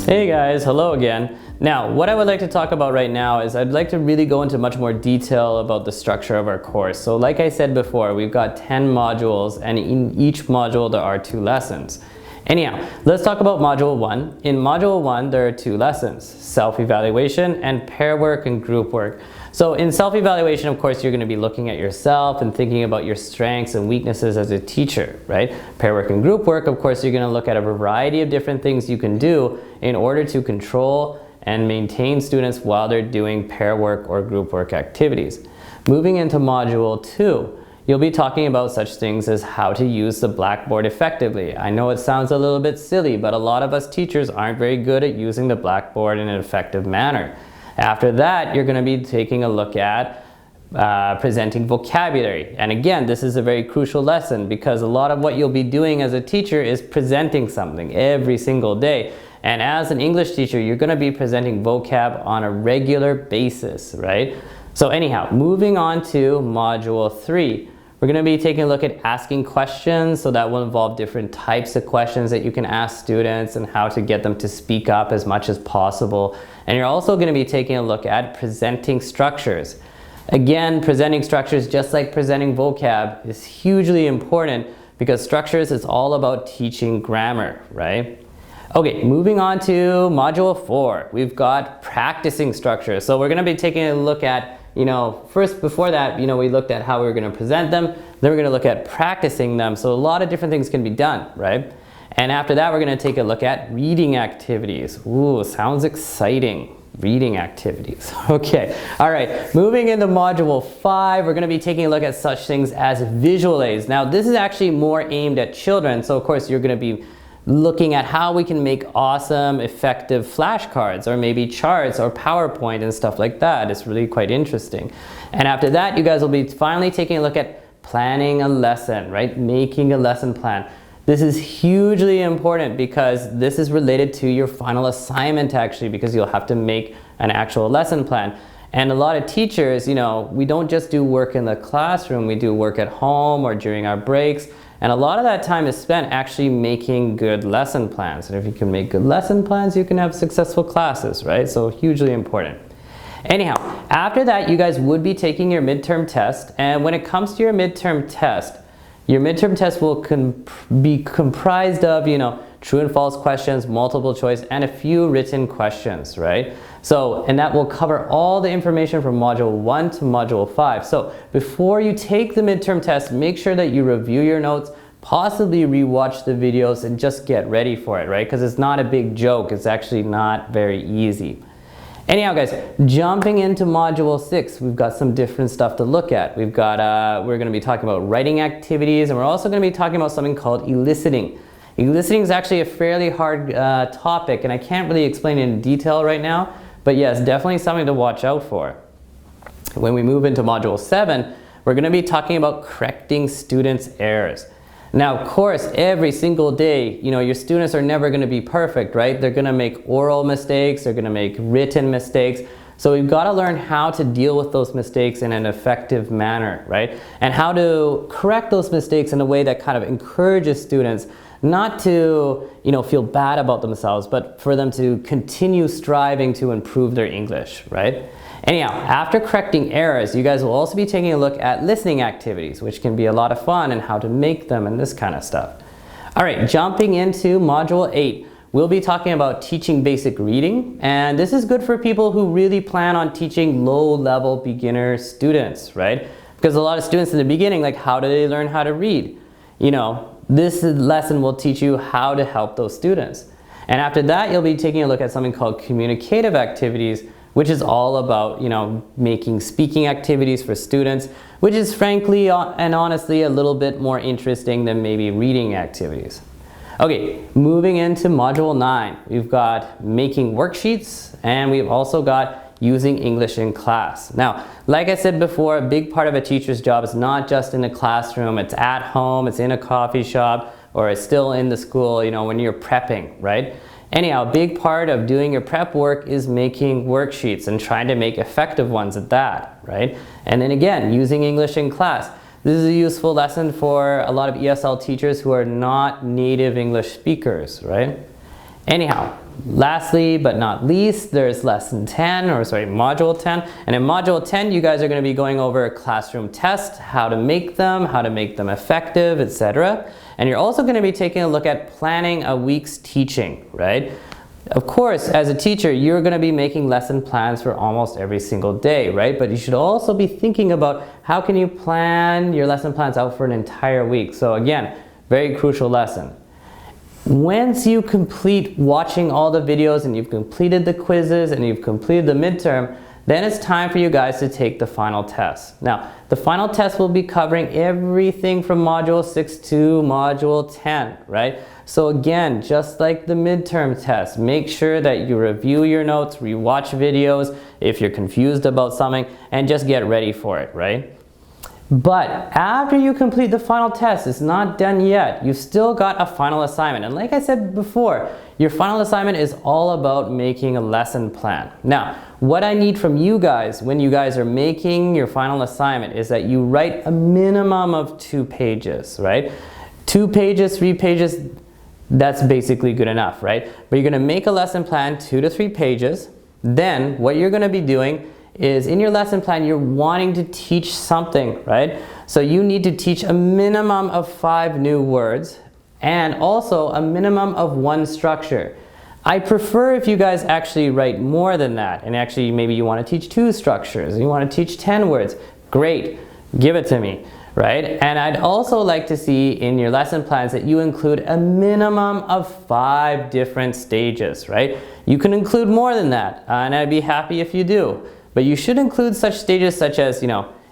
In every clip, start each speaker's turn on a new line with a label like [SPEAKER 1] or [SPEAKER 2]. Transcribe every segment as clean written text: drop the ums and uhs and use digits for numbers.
[SPEAKER 1] Hey guys, hello again. Now, what I would like to talk about right now is I'd like to really go into much more detail about the structure of our course. So like I said before, we've got 10 modules, and in each module there are 2 lessons. Anyhow, let's talk about Module 1. In Module 1, there are 2 lessons, self-evaluation and pair work and group work. So in self-evaluation, of course, you're going to be looking at yourself and thinking about your strengths and weaknesses as a teacher, right? Pair work and group work, of course, you're going to look at a variety of different things you can do in order to control and maintain students while they're doing pair work or group work activities. Moving into Module 2, you'll be talking about such things as how to use the Blackboard effectively. I know it sounds a little bit silly, but a lot of us teachers aren't very good at using the Blackboard in an effective manner. After that, you're going to be taking a look at presenting vocabulary. And again, this is a very crucial lesson because a lot of what you'll be doing as a teacher is presenting something every single day. And as an English teacher, you're going to be presenting vocab on a regular basis, right? So anyhow, moving on to Module 3. We're going to be taking a look at asking questions, so that will involve different types of questions that you can ask students and how to get them to speak up as much as possible. And you're also going to be taking a look at presenting structures. Again, presenting structures, just like presenting vocab, is hugely important because structures is all about teaching grammar, right? Okay, moving on to Module 4. We've got practicing structures. So we're going to be taking a look at first, before that, we looked at how we were going to present them. Then we're going to look at practicing them. So a lot of different things can be done, right? And after that, we're going to take a look at reading activities. Ooh, sounds exciting. Reading activities. Okay, all right. Moving into Module 5, we're going to be taking a look at such things as visual aids. Now, this is actually more aimed at children. So, of course, you're going to be looking at how we can make awesome, effective flashcards or maybe charts or PowerPoint and stuff like that. It's really quite interesting. And after that, you guys will be finally taking a look at planning a lesson, right? Making a lesson plan. This is hugely important because this is related to your final assignment actually, because you'll have to make an actual lesson plan. And a lot of teachers, we don't just do work in the classroom, we do work at home or during our breaks. And a lot of that time is spent actually making good lesson plans. And if you can make good lesson plans, you can have successful classes, right? So hugely important. Anyhow, after that, you guys would be taking your midterm test. And when it comes to your midterm test will be comprised of, true and false questions, multiple choice, and a few written questions, right? So, and that will cover all the information from Module 1 to Module 5. So, before you take the midterm test, make sure that you review your notes, possibly rewatch the videos, and just get ready for it, right? Because it's not a big joke. It's actually not very easy. Anyhow, guys, jumping into Module 6, we've got some different stuff to look at. We're going to be talking about writing activities, and we're also going to be talking about something called eliciting. Eliciting is actually a fairly hard topic, and I can't really explain it in detail right now, but yes, definitely something to watch out for. When we move into Module 7, we're going to be talking about correcting students' errors. Now, of course, every single day, your students are never going to be perfect, right? They're going to make oral mistakes, they're going to make written mistakes. So we've got to learn how to deal with those mistakes in an effective manner, right? And how to correct those mistakes in a way that kind of encourages students not to, feel bad about themselves, but for them to continue striving to improve their English, right? Anyhow, after correcting errors, you guys will also be taking a look at listening activities, which can be a lot of fun, and how to make them and this kind of stuff. All right, jumping into Module 8, we'll be talking about teaching basic reading, and this is good for people who really plan on teaching low-level beginner students, right? Because a lot of students in the beginning, like, how do they learn how to read? This lesson will teach you how to help those students. And after that, you'll be taking a look at something called communicative activities, which is all about, making speaking activities for students, which is frankly and honestly a little bit more interesting than maybe reading activities. Okay, moving into Module 9, we've got making worksheets, and we've also got using English in class. Now, like I said before, a big part of a teacher's job is not just in the classroom, it's at home, it's in a coffee shop, or it's still in the school, when you're prepping, right? Anyhow, a big part of doing your prep work is making worksheets and trying to make effective ones at that, right? And then again, using English in class. This is a useful lesson for a lot of ESL teachers who are not native English speakers, right? Anyhow, lastly but not least, there's module 10. And in module 10, you guys are going to be going over classroom tests, how to make them effective, etc. And you're also going to be taking a look at planning a week's teaching, right? Of course, as a teacher, you're going to be making lesson plans for almost every single day, right? But you should also be thinking about how can you plan your lesson plans out for an entire week. So again, very crucial lesson. Once you complete watching all the videos and you've completed the quizzes and you've completed the midterm, then it's time for you guys to take the final test. Now, the final test will be covering everything from Module 6 to Module 10, right? So again, just like the midterm test, make sure that you review your notes, rewatch videos if you're confused about something, and just get ready for it, right? But after you complete the final test, it's not done yet. You've still got a final assignment. And like I said before, your final assignment is all about making a lesson plan. Now, what I need from you guys when you guys are making your final assignment is that you write a minimum of 2 pages, right? 2 pages, 3 pages, that's basically good enough, right? But you're gonna make a lesson plan, 2 to 3 pages. Then what you're gonna be doing is in your lesson plan, you're wanting to teach something, right? So you need to teach a minimum of 5 new words and also a minimum of 1 structure. I prefer if you guys actually write more than that, and actually maybe you want to teach 2 structures and you want to teach 10 words. Great, give it to me, right? And I'd also like to see in your lesson plans that you include a minimum of 5 different stages, right? You can include more than that, and I'd be happy if you do. But you should include such stages such as,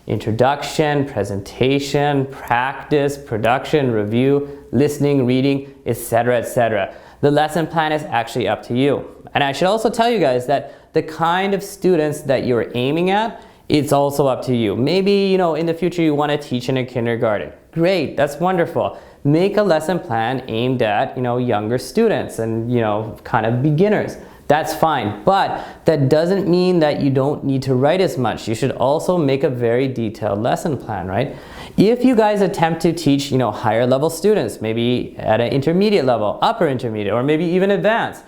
[SPEAKER 1] introduction, presentation, practice, production, review, listening, reading, etc., etc. The lesson plan is actually up to you. And I should also tell you guys that the kind of students that you're aiming at, it's also up to you. Maybe, in the future you want to teach in a kindergarten. Great, that's wonderful. Make a lesson plan aimed at, younger students and, kind of beginners. That's fine, but that doesn't mean that you don't need to write as much. You should also make a very detailed lesson plan, right? If you guys attempt to teach, higher level students, maybe at an intermediate level, upper intermediate, or maybe even advanced,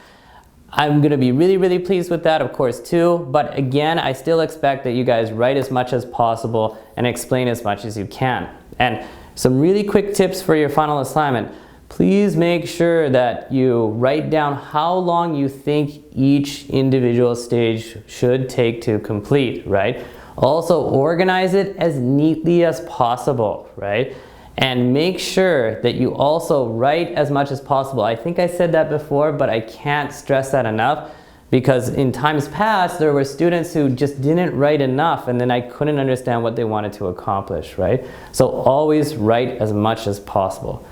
[SPEAKER 1] I'm gonna be really, really pleased with that, of course, too. But again, I still expect that you guys write as much as possible and explain as much as you can. And some really quick tips for your final assignment. Please make sure that you write down how long you think each individual stage should take to complete, right? Also, organize it as neatly as possible, right? And make sure that you also write as much as possible. I think I said that before, but I can't stress that enough because in times past, there were students who just didn't write enough and then I couldn't understand what they wanted to accomplish, right? So always write as much as possible.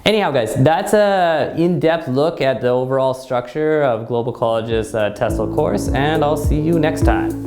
[SPEAKER 1] Anyhow, guys, that's an in-depth look at the overall structure of Global College's TESOL course, and I'll see you next time.